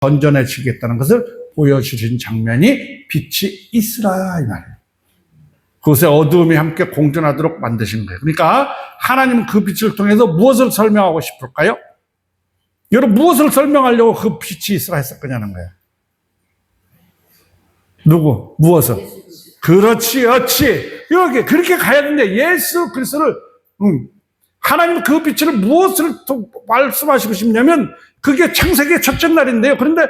건전해지겠다는 것을 보여주신 장면이 빛이 있으라 이 말이에요. 그것에 어두움이 함께 공존하도록 만드신 거예요. 그러니까 하나님은 그 빛을 통해서 무엇을 설명하고 싶을까요? 여러분, 무엇을 설명하려고 그 빛이 있으라 했었거냐는 거예요. 누구? 무엇을? 그렇지. 여기 그렇게 가야 되는데 예수 그리스도를 하나님 그 빛을 무엇을 말씀하시고 싶냐면 그게 창세기의 첫째 날인데요. 그런데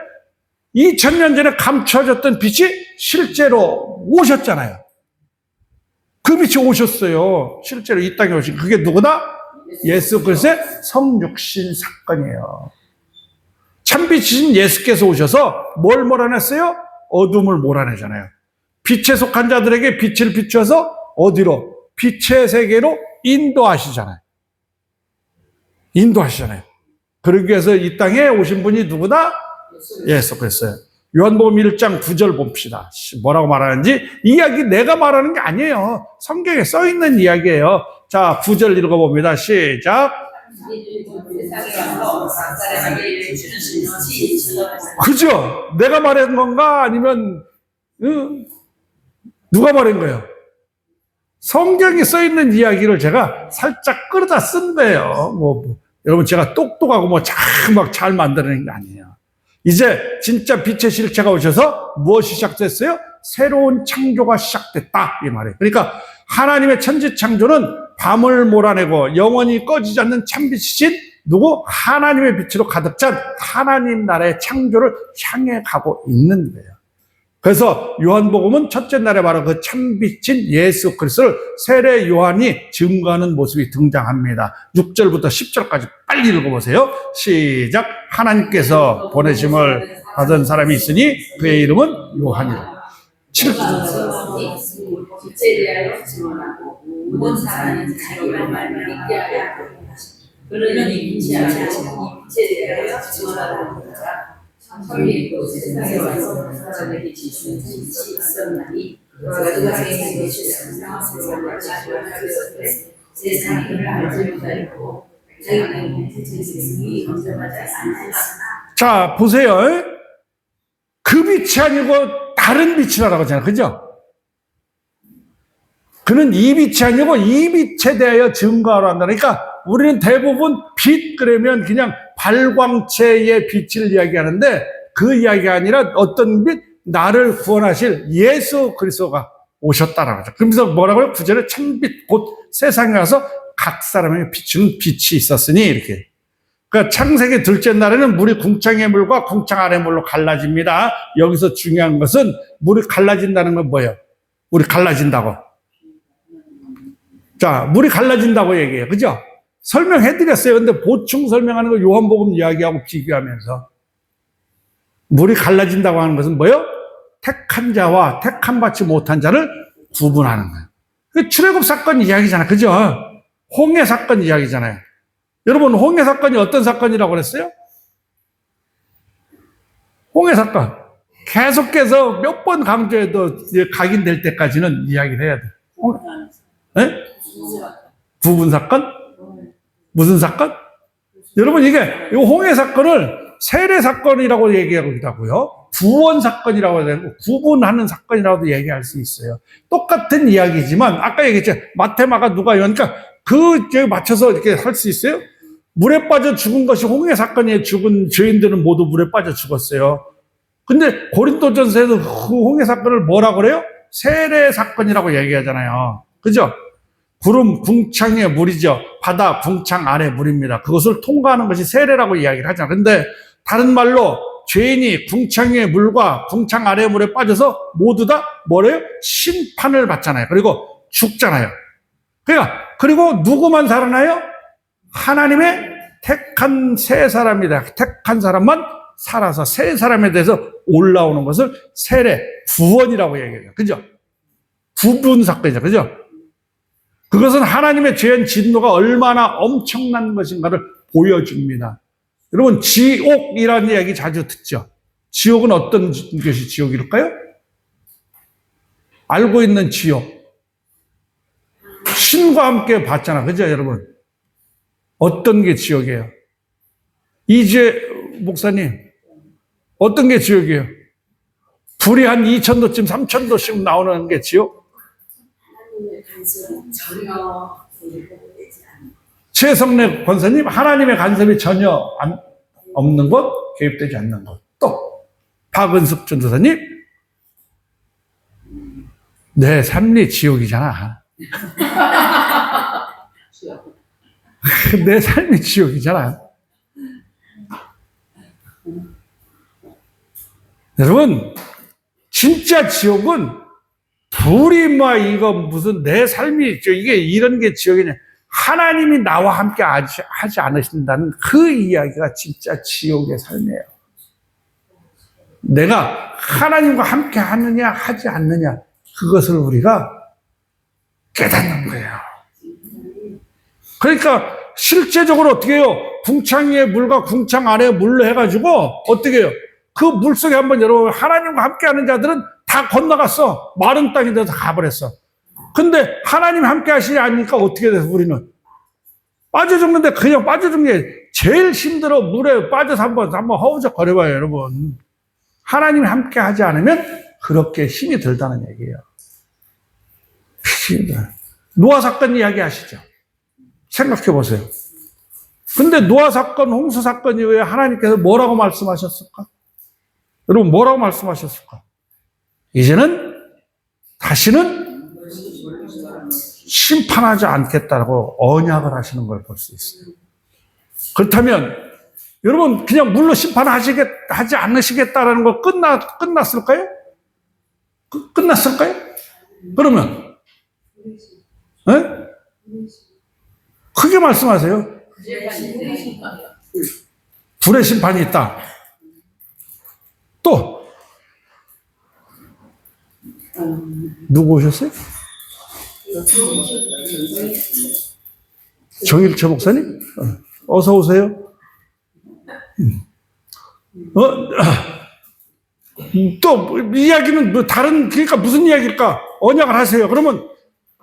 2000년 전에 감춰졌던 빛이 실제로 오셨잖아요. 그 빛이 오셨어요. 실제로 이 땅에 오신 그게 누구다? 예수 그리스도의 성육신 사건이에요. 참빛이신 예수께서 오셔서 뭘 몰아냈어요? 어둠을 몰아내잖아요. 빛에 속한 자들에게 빛을 비춰서 어디로? 빛의 세계로 인도하시잖아요. 그러기 위해서 이 땅에 오신 분이 누구다? 예수 그리스도예요. 요한복음 1장 9절 봅시다. 뭐라고 말하는지 이야기 내가 말하는 게 아니에요. 성경에 써 있는 이야기예요. 자, 9절 읽어봅니다. 시작. 그죠? 내가 말한 건가? 아니면 누가 말한 거예요? 성경에 써 있는 이야기를 제가 살짝 끌어다 쓴 거예요. 여러분, 제가 똑똑하고 잘 만드는 게 아니에요. 이제 진짜 빛의 실체가 오셔서 무엇이 시작됐어요? 새로운 창조가 시작됐다 이 말이에요. 그러니까 하나님의 천지 창조는 밤을 몰아내고 영원히 꺼지지 않는 참빛이신 누구? 하나님의 빛으로 가득 찬 하나님 나라의 창조를 향해 가고 있는 거예요. 그래서 요한복음은 첫째 날에 바로 그 참빛인 예수 그리스도를 세례 요한이 증거하는 모습이 등장합니다. 6절부터 10절까지 빨리 읽어보세요. 시작. 하나님께서 보내심을 받은 사람이 있으니 그의 이름은 요한이라. 7절. 빛에 대하여 증언하고 모든 사람은 자기의 말을 믿게 하여 그러니 빛이 아니라 빛에 대하여 증언하고 천리도 세상에 와서 사람에게 비추는 빛이 있었나니 그가 세상에 비추는 세상을 자주하였으되 세상이 그를 알지 못하였고 자기는 세상이 검증하지 않았으나. 자, 보세요. 그 빛이 아니고 다른 빛이라고 하잖아요. 그죠? 그는 이 빛이 아니고 이 빛에 대하여 증거하러 한다. 그러니까 우리는 대부분 빛 그러면 그냥 발광체의 빛을 이야기하는데 그 이야기가 아니라 어떤 빛? 나를 구원하실 예수 그리스도가 오셨다라고 하죠. 그러면서 뭐라고요? 9절에 참빛 곧 세상에 와서 각 사람에게 비추는 빛이 있었으니 이렇게. 그러니까 창세기 둘째 날에는 물이 궁창의 물과 궁창 아래 물로 갈라집니다. 여기서 중요한 것은 물이 갈라진다는 건 뭐예요? 물이 갈라진다고. 자, 물이 갈라진다고 얘기해요. 그죠? 설명해드렸어요. 근데 보충 설명하는 거 요한복음 이야기하고 비교하면서. 물이 갈라진다고 하는 것은 뭐예요? 택한 자와 택한 받지 못한 자를 구분하는 거예요. 출애굽 사건 이야기잖아요. 그죠? 홍해 사건 이야기잖아요. 여러분, 홍해 사건이 어떤 사건이라고 그랬어요? 홍해 사건. 계속해서 몇 번 강조해도 각인될 때까지는 이야기를 해야 돼. 네? 구분 사건? 무슨 사건? 여러분, 이 홍해 사건을 세례 사건이라고 얘기하기도 하고요. 구원 사건이라고 해도 구분하는 사건이라고도 얘기할 수 있어요. 똑같은 이야기지만 아까 얘기했죠. 마테마가 누가 그러니까 그에 맞춰서 이렇게 할 수 있어요. 물에 빠져 죽은 것이 홍해 사건이에요. 죽은 죄인들은 모두 물에 빠져 죽었어요. 근데 고린도전서에도 그 홍해 사건을 뭐라고 그래요? 세례 사건이라고 얘기하잖아요. 그죠? 구름 궁창의 물이죠. 바다 궁창 아래 물입니다. 그것을 통과하는 것이 세례라고 이야기를 하잖아요. 근데 다른 말로 죄인이 궁창의 물과 궁창 아래의 물에 빠져서 모두 다 뭐래요? 심판을 받잖아요. 그리고 죽잖아요. 그러니까 그리고 누구만 살아나요? 하나님의 택한 새 사람이다. 택한 사람만 살아서 새 사람에 대해서 올라오는 것을 세례, 구원이라고 얘기해요. 그죠? 구분 사건이죠. 그죠? 그것은 하나님의 죄한 진노가 얼마나 엄청난 것인가를 보여줍니다. 여러분, 지옥이라는 이야기 자주 듣죠? 지옥은 어떤 것이 지옥일까요? 알고 있는 지옥. 신과 함께 봤잖아. 그죠, 여러분? 어떤 게 지옥이에요? 이재 목사님, 어떤 게 지옥이에요? 불이 한 2,000도쯤 3,000도씩 나오는 게 지옥? 하나님의 간섭은 전혀 개입되지 않는 최성래 권사님, 하나님의 간섭이 전혀 없는 것, 개입되지 않는 것. 또 박은숙 전도사님, 내 삶이 지옥이잖아. 내 삶이 지옥이잖아. 여러분, 진짜 지옥은 불이 이거 무슨 내 삶이 이게 이런 게 지옥이냐. 하나님이 나와 함께 하지 않으신다는 그 이야기가 진짜 지옥의 삶이에요. 내가 하나님과 함께 하느냐 하지 않느냐, 그것을 우리가 깨닫는 거예요. 그러니까 실제적으로 어떻게 해요? 궁창 위에 물과 궁창 아래에 물로 해가지고 어떻게 해요? 그 물속에 한번 여러분, 하나님과 함께하는 자들은 다 건너갔어. 마른 땅에 대해서 가버렸어. 근데 하나님 함께 하시지 않으니까 어떻게 돼서 우리는 빠져 죽는데, 그냥 빠져 죽는 게 제일 힘들어. 물에 빠져서 한번 허우적 거려봐요, 여러분. 하나님 함께 하지 않으면 그렇게 힘이 들다는 얘기예요. 노아 사건 이야기 아시죠? 생각해 보세요. 근데 노아 사건, 홍수 사건 이후에 하나님께서 뭐라고 말씀하셨을까? 여러분, 뭐라고 말씀하셨을까? 이제는 다시는 심판하지 않겠다고 언약을 하시는 걸 볼 수 있어요. 그렇다면 여러분, 그냥 물로 심판하지 않으시겠다라는 거 끝났을까요? 끝났을까요? 그러면 크게 말씀하세요. 불의 심판이 있다. 또 누구 오셨어요? 정일철 목사님? 어서 오세요. 또 이야기는 다른, 그러니까 무슨 이야기일까? 언약을 하세요. 그러면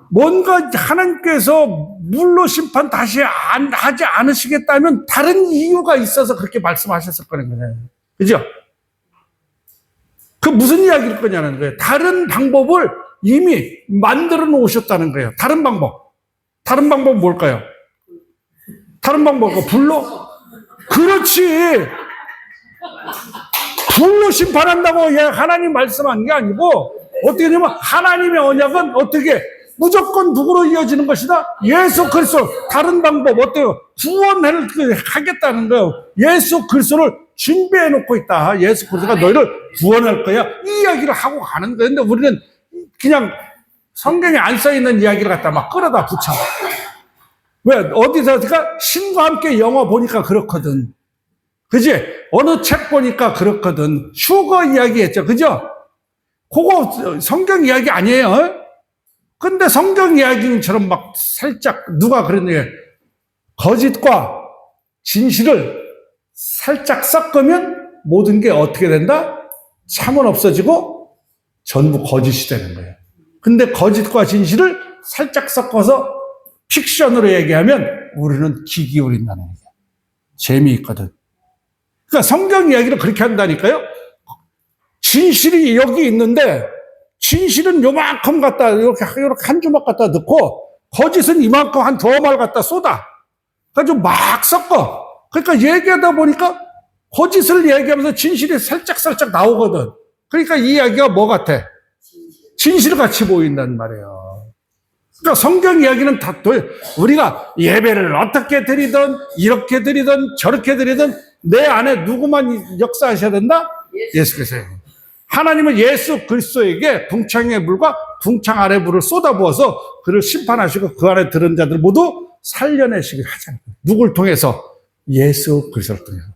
뭔가 하나님께서 물로 심판 다시 하지 않으시겠다면 다른 이유가 있어서 그렇게 말씀하셨을 거라는 거예요. 그죠? 그 무슨 이야기일 거냐는 거예요. 다른 방법을 이미 만들어 놓으셨다는 거예요. 다른 방법. 다른 방법은 뭘까요? 다른 방법은 불로? 그렇지. 불로 심판한다고 하나님 말씀한 게 아니고, 어떻게 되냐면 하나님의 언약은 어떻게 무조건 누구로 이어지는 것이다? 예수 그리스도. 다른 방법 어때요? 구원을 하겠다는 거예요. 예수 그리스도를 준비해 놓고 있다. 예수 그리스도가 너희를 구원할 거야. 이 이야기를 하고 가는 거예요. 근데 우리는 그냥 성경에 안 써 있는 이야기를 갖다 막 끌어다 붙여. 왜? 어디서 신과 함께 영화 보니까 그렇거든. 그지? 어느 책 보니까 그렇거든. 휴거 이야기 했죠. 그죠? 그거 성경 이야기 아니에요. 근데 성경 이야기처럼 막 살짝 누가 그랬네. 거짓과 진실을 살짝 섞으면 모든 게 어떻게 된다? 참은 없어지고 전부 거짓이 되는 거예요. 근데 거짓과 진실을 살짝 섞어서 픽션으로 얘기하면 우리는 귀 기울인다는 얘기예요. 재미있거든. 그러니까 성경 이야기를 그렇게 한다니까요. 진실이 여기 있는데 진실은 요만큼 갖다 이렇게 한 주먹 갖다 넣고 거짓은 이만큼 한 두어말 갖다 쏟아. 그래가지고 막 섞어. 그러니까 얘기하다 보니까 거짓을 얘기하면서 진실이 살짝 나오거든. 그러니까 이 이야기가 뭐 같아? 진실같이 보인단 말이에요. 그러니까 성경 이야기는 다 우리가 예배를 어떻게 드리든 이렇게 드리든 저렇게 드리든 내 안에 누구만 역사하셔야 된다? 예수 그리스도. 하나님은 예수 그리스도에게 궁창의 물과 궁창 아래 물을 쏟아부어서 그를 심판하시고 그 안에 들은 자들 모두 살려내시길 하잖아요. 누굴 통해서? 예수 그리스도를 통해서.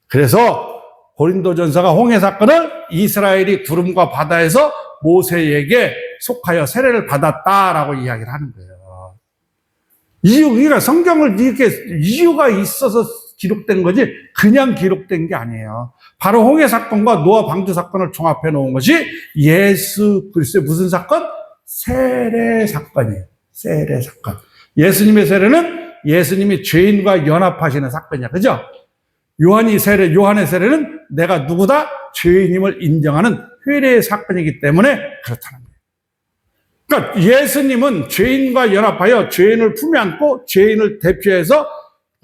그래서 고린도전서가 홍해 사건을 이스라엘이 구름과 바다에서 모세에게 속하여 세례를 받았다라고 이야기를 하는 거예요. 이유가 성경을 이렇게 이유가 있어서 기록된 거지 그냥 기록된 게 아니에요. 바로 홍해 사건과 노아 방주 사건을 종합해 놓은 것이 예수 그리스도의 무슨 사건? 세례 사건이에요. 세례 사건. 예수님의 세례는 예수님이 죄인과 연합하시는 사건이야. 그죠? 요한의 세례는 내가 누구다? 죄인임을 인정하는 회례의 사건이기 때문에 그렇다는 거예요. 그러니까 예수님은 죄인과 연합하여 죄인을 품에 안고 죄인을 대표해서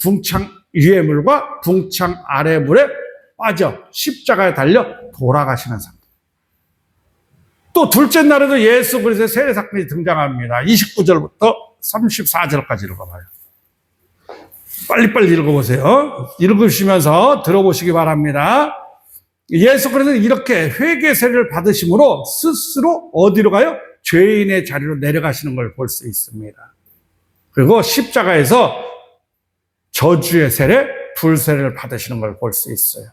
궁창 위의 물과 궁창 아래 물에 빠져 십자가에 달려 돌아가시는 사건. 또 둘째 날에도 예수 그리스도의 세례 사건이 등장합니다. 29절부터 34절까지 읽어봐요. 빨리빨리 읽어보세요. 읽으시면서 들어보시기 바랍니다. 예수 그리스도는 이렇게 회개 세례를 받으심으로 스스로 어디로 가요? 죄인의 자리로 내려가시는 걸 볼 수 있습니다. 그리고 십자가에서 저주의 세례, 불세례를 받으시는 걸 볼 수 있어요.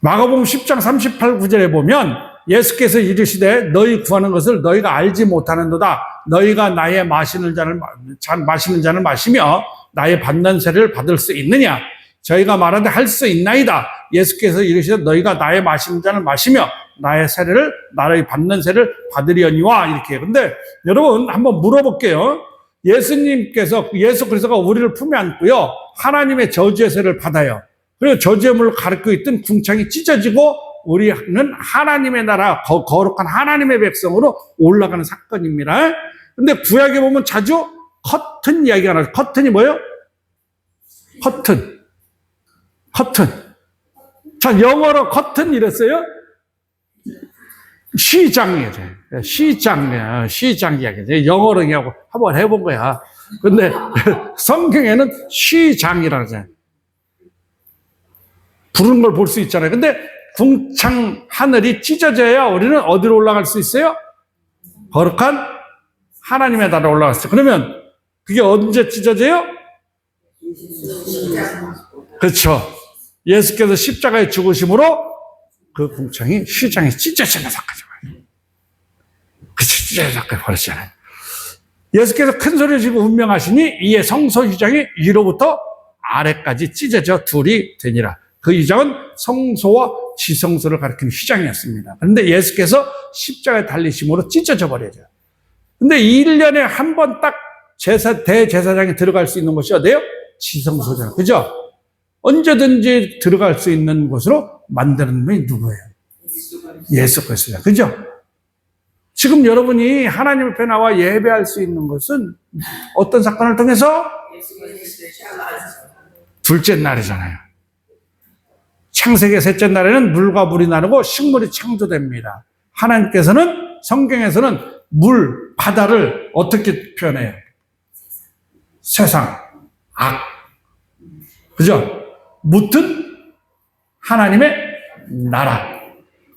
마가복음 10장 38, 9절에 보면 예수께서 이르시되 너희 구하는 것을 너희가 알지 못하는도다. 너희가 나의 마시는 잔을 마시며 나의 받는 세례를 받을 수 있느냐? 저희가 말하되 할 수 있나이다. 예수께서 이르시되 너희가 나의 마시는 잔을 마시며 나의 세례를 나의 받는 세례를 받으려니와 이렇게. 근데 여러분 한번 물어볼게요. 예수님께서 예수 그리스도가 우리를 품에 안고요. 하나님의 저주의 세례를 받아요. 그리고 저주의 물을 가리고 있던 궁창이 찢어지고 우리는 하나님의 나라, 거룩한 하나님의 백성으로 올라가는 사건입니다. 근데 구약에 보면 자주 커튼 이야기가 나와요. 커튼이 뭐예요? 커튼. 자, 영어로 커튼 이랬어요? 시장이에요. 시장 이야기죠. 영어로 얘기하고 한번 해본 거야. 근데 성경에는 시장이라고 하잖아요. 부른 걸 볼 수 있잖아요. 근데 궁창 하늘이 찢어져야 우리는 어디로 올라갈 수 있어요? 거룩한 하나님의 나라로 올라갈 수 있어요. 그러면 그게 언제 찢어져요? 그렇죠. 예수께서 십자가에 죽으심으로 그 궁창이 시장이 찢어지는 사건이에요. 그치, 찢어지는 사건이 벌어지잖아요. 예수께서 큰 소리를 지고 운명하시니 이에 성소 휘장이 위로부터 아래까지 찢어져 둘이 되니라. 그 휘장은 성소와 지성소를 가리키는 휘장이었습니다. 그런데 예수께서 십자가에 달리심으로 찢어져 버려져요. 근데 1년에 한 번 딱 대제사장이 들어갈 수 있는 곳이 어디예요? 지성소잖아요. 그죠? 언제든지 들어갈 수 있는 곳으로 만드는 분이 누구예요? 예수 그리스도예요. 그죠? 지금 여러분이 하나님 앞에 나와 예배할 수 있는 것은 어떤 사건을 통해서? 둘째 날이잖아요. 창세기 셋째 날에는 물과 물이 나누고 식물이 창조됩니다. 하나님께서는 성경에서는 물, 바다를 어떻게 표현해요? 세상, 악. 그죠? 무튼 하나님의 나라.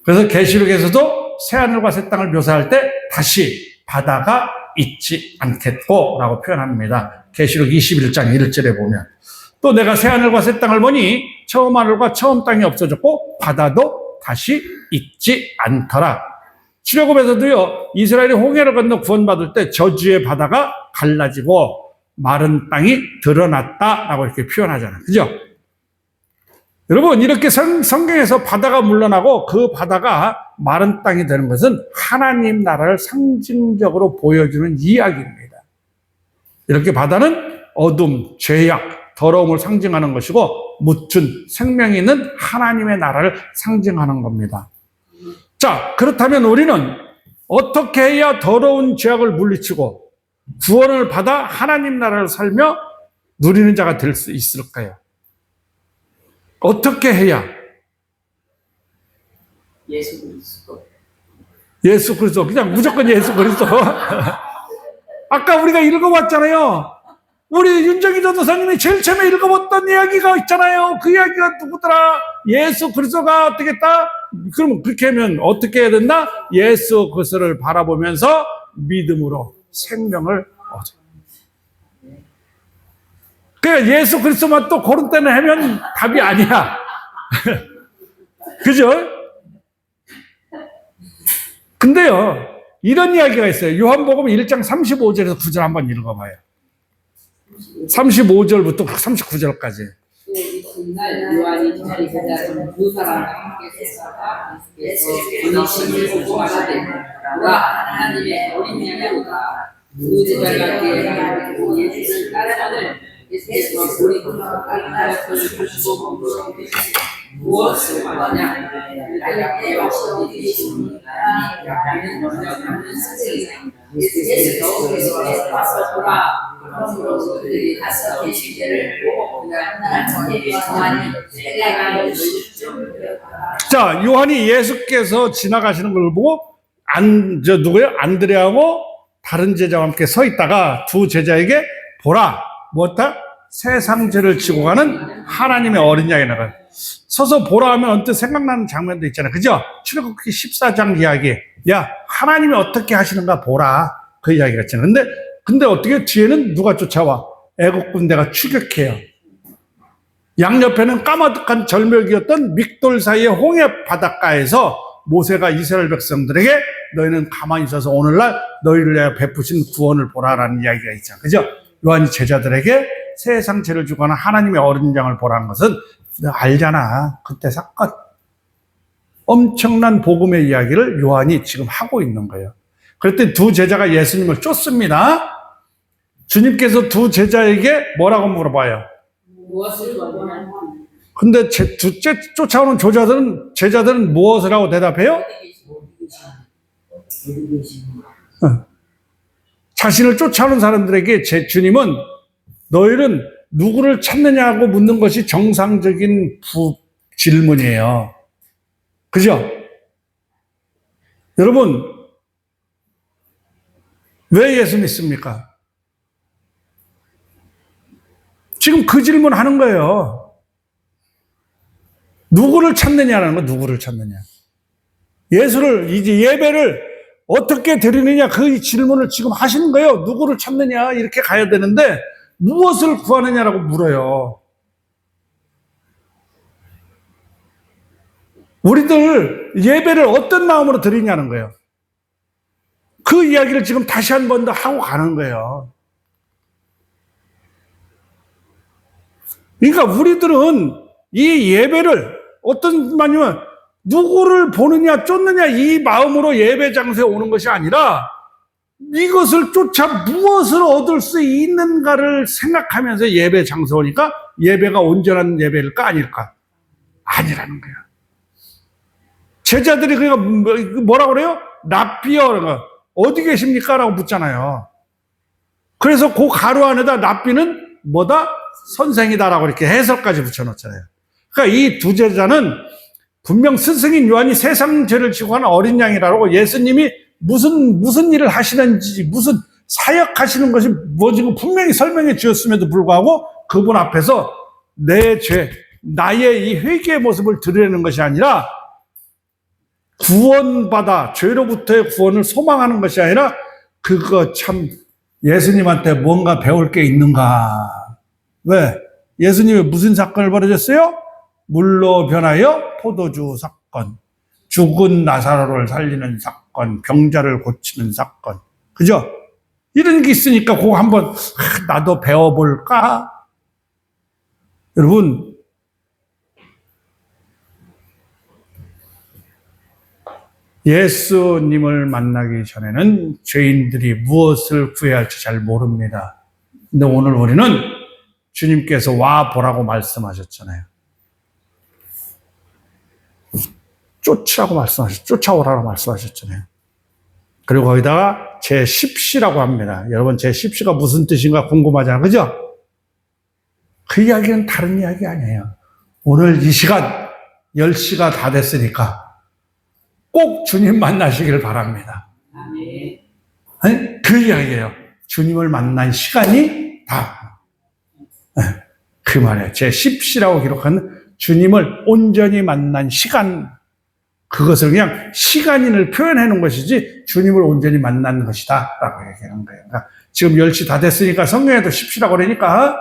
그래서 계시록에서도 새하늘과 새 땅을 묘사할 때 다시 바다가 있지 않겠고 라고 표현합니다. 계시록 21장 1절에 보면. 또 내가 새하늘과 새 땅을 보니 처음 하늘과 처음 땅이 없어졌고 바다도 다시 있지 않더라. 출애굽에서도요, 이스라엘이 홍해를 건너 구원받을 때 저주의 바다가 갈라지고 마른 땅이 드러났다라고 이렇게 표현하잖아요. 그죠? 여러분, 이렇게 성경에서 바다가 물러나고 그 바다가 마른 땅이 되는 것은 하나님 나라를 상징적으로 보여주는 이야기입니다. 이렇게 바다는 어둠, 죄악, 더러움을 상징하는 것이고 무튼 생명이 있는 하나님의 나라를 상징하는 겁니다. 자, 그렇다면 우리는 어떻게 해야 더러운 죄악을 물리치고 구원을 받아 하나님 나라를 살며 누리는 자가 될 수 있을까요? 어떻게 해야? 예수 그리스도. 예수 그리스도. 그냥 무조건 예수 그리스도. 아까 우리가 읽어봤잖아요. 우리 윤정희 전도사님이 제일 처음에 읽어봤던 이야기가 있잖아요. 그 이야기가 누구더라? 예수 그리스도가 어떻게 했다? 그럼 그렇게 하면 어떻게 해야 된다? 예수 그리스도를 바라보면서 믿음으로 생명을 얻어. 그러니까 예수 그리스도만 또 고른 때는 하면 답이 아니야. 그죠? 근데요, 이런 이야기가 있어요. 요한복음 1장 35절에서 9절 한번 읽어봐요. 35절부터 39절까지. 이날 요한이 자리 계좌를 두 사람과 함께 세사가 예수께서 진리를 보고하되 와 하나님의 어린 양이로다. 두 제자가 뒤에 가고 예수를 따라가는 예수께서 우리 하나님을 주시고 무엇을 원하냐 나의 왕이 되시니라는 명령하는 선생이다. 예수께서 와서 보라. 그러므로 그들이 가서 계신 데를 보고 하나님께 정하니 내가 너를 좀 자, 요한이 예수께서 지나가시는 걸 보고 누구예요? 안드레하고 다른 제자와 함께 서 있다가 두 제자에게 보라. 뭐다? 세상 죄를 지고 가는 하나님의 어린 양이 나가요. 서서 보라 하면 언뜻 생각나는 장면도 있잖아요. 그죠? 출애굽기 14장 이야기. 야, 하나님이 어떻게 하시는가 보라. 그 이야기가 있잖아요. 근데 어떻게 뒤에는 누가 쫓아와? 애국 군대가 추격해요. 양옆에는 까마득한 절벽이었던 믹돌 사이의 홍해 바닷가에서 모세가 이스라엘 백성들에게 너희는 가만히 있어서 오늘날 너희를 위하여 베푸신 구원을 보라라는 이야기가 있잖아요. 그죠? 요한이 제자들에게 세상 죄를 주고 하는 하나님의 어린 양을 보라는 것은 너 알잖아. 그때 사건. 엄청난 복음의 이야기를 요한이 지금 하고 있는 거예요. 그랬더니 두 제자가 예수님을 쫓습니다. 주님께서 두 제자에게 뭐라고 물어봐요? 무엇을 원하냐 근데 쫓아오는 제자들은 무엇을 하고 대답해요? 자신을 쫓아오는 사람들에게 주님은 너희는 누구를 찾느냐고 묻는 것이 정상적인 질문이에요. 그죠? 여러분, 왜 예수 믿습니까? 지금 그 질문 하는 거예요. 누구를 찾느냐라는 거, 누구를 찾느냐. 이제 예배를 어떻게 드리느냐, 그 질문을 지금 하시는 거예요. 누구를 찾느냐, 이렇게 가야 되는데, 무엇을 구하느냐라고 물어요. 우리들 예배를 어떤 마음으로 드리냐는 거예요. 그 이야기를 지금 다시 한 번 더 하고 가는 거예요. 그러니까 우리들은 이 예배를 어떤 말이면 누구를 보느냐 쫓느냐 이 마음으로 예배 장소에 오는 것이 아니라 이것을 쫓아 무엇을 얻을 수 있는가를 생각하면서 예배 장소에 오니까 예배가 온전한 예배일까 아닐까? 아니라는 거야. 제자들이 그러니까 뭐라고 그래요? 랍비여 어디 계십니까? 라고 묻잖아요. 그래서 그 가로 안에다 랍비는 뭐다? 선생이다라고 이렇게 해석까지 붙여놓잖아요. 그러니까 이 두 제자는 분명 스승인 요한이 세상 죄를 지고 하는 어린 양이라고 예수님이 무슨 일을 하시는지 무슨 사역하시는 것이 뭐 지금 분명히 설명해 주었음에도 불구하고 그분 앞에서 내 죄, 나의 이 회개의 모습을 드러내는 것이 아니라 구원받아 죄로부터의 구원을 소망하는 것이 아니라 그거 참 예수님한테 뭔가 배울 게 있는가. 왜? 예수님이 무슨 사건을 벌여줬어요? 물로 변하여 포도주 사건, 죽은 나사로를 살리는 사건, 병자를 고치는 사건. 그죠? 이런 게 있으니까 그거 한번 나도 배워볼까? 여러분, 예수님을 만나기 전에는 죄인들이 무엇을 구해야 할지 잘 모릅니다. 근데 오늘 우리는 주님께서 와 보라고 말씀하셨잖아요. 쫓아오라고 말씀하셨잖아요. 그리고 거기다가 제10시라고 합니다. 여러분 제10시가 무슨 뜻인가 궁금하잖아요. 그죠? 그 이야기는 다른 이야기 아니에요. 오늘 이 시간 10시가 다 됐으니까 꼭 주님 만나시길 바랍니다. 아멘. 그 이야기예요. 주님을 만난 시간이 다. 그 말이에요. 제10시라고 기록한 주님을 온전히 만난 시간. 그것을 그냥 시간인을 표현해 놓은 것이지 주님을 온전히 만난 것이다 라고 얘기하는 거예요. 그러니까 지금 10시 다 됐으니까 성경에도 10시라고 그러니까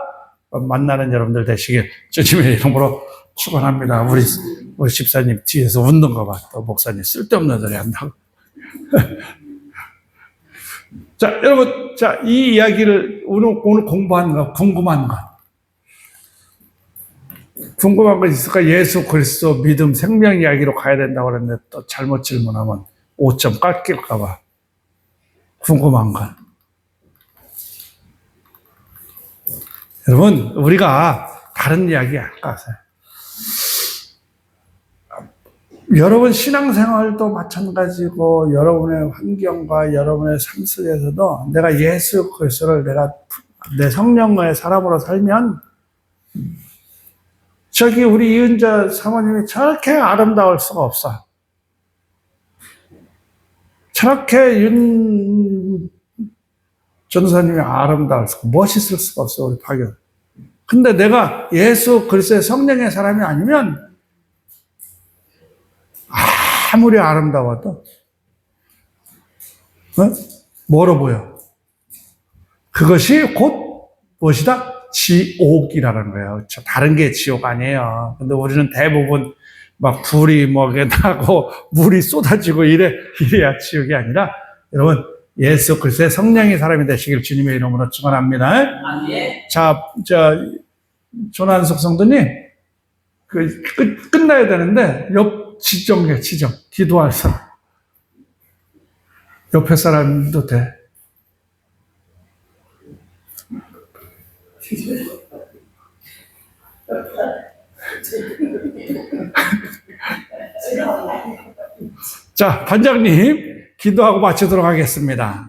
만나는 여러분들 되시길 주님의 이름으로 축원합니다. 우리 집사님 뒤에서 웃는 거 봐. 또 목사님 쓸데없는 소리 한다고. 자, 여러분, 자, 이 이야기를 오늘 공부한 거, 궁금한 거 있을까? 예수 그리스도 믿음 생명 이야기로 가야 된다고 그랬는데 또 잘못 질문하면 5점 깎일까 봐. 궁금한 건. 여러분, 우리가 다른 이야기 할까? 여러분 신앙생활도 마찬가지고 여러분의 환경과 여러분의 삶 속에서도 내가 예수 그리스도를 내가 내 성령의 사람으로 살면 저기 우리 이은자 사모님이 저렇게 아름다울 수가 없어. 저렇게 윤 전도사님이 아름다울 수가, 멋있을 수가 없어, 우리 파견. 근데 내가 예수 그리스도의 성령의 사람이 아니면 아무리 아름다워도 멀어 보여. 그것이 곧 무엇이다? 지옥이라는 거예요. 다른 게 지옥 아니에요. 근데 우리는 대부분 막 불이 나고 물이 쏟아지고 이래야 지옥이 아니라, 여러분 예수 그리스도의 성령의 사람이 되시길 주님의 이름으로 축원합니다. 자, 조난석 성도님, 끝나야 되는데 지정 기도할 사람 옆에 사람도 돼. 자, 반장님 기도하고 마치도록 하겠습니다.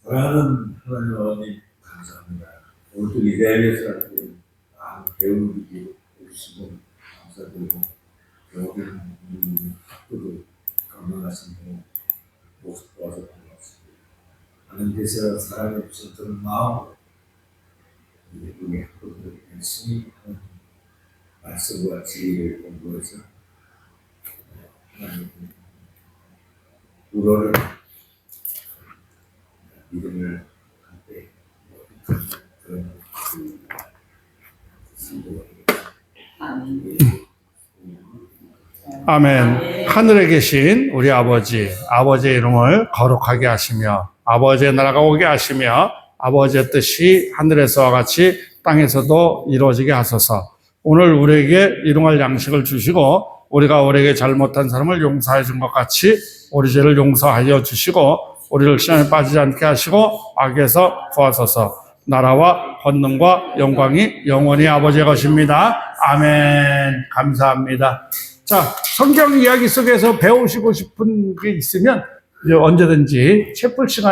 사랑하는 하나님 아버지 감사합니다. 오늘도 이 자리에서 배우기 해주시고 감사드리고, 여기는 학교도 감사하시고 모습 도와서 고맙습니다. 하나님께서 사랑해 주셨던 마음으로 우리 학교들 열심히 하는 말씀과 지혜를 공부해서 하나님 우러를 믿음을 갖되 그런 아멘. 하늘에 계신 우리 아버지의 이름을 거룩하게 하시며 아버지의 나라가 오게 하시며 아버지의 뜻이 하늘에서와 같이 땅에서도 이루어지게 하소서. 오늘 우리에게 일용할 양식을 주시고 우리가 우리에게 잘못한 사람을 용서해 준 것 같이 우리 죄를 용서하여 주시고 우리를 시험에 빠지지 않게 하시고 악에서 구하소서. 나라와 권능과 영광이 영원히 아버지의 것입니다. 아멘. 감사합니다. 자, 성경 이야기 속에서 배우시고 싶은 게 있으면 언제든지 채플 시간에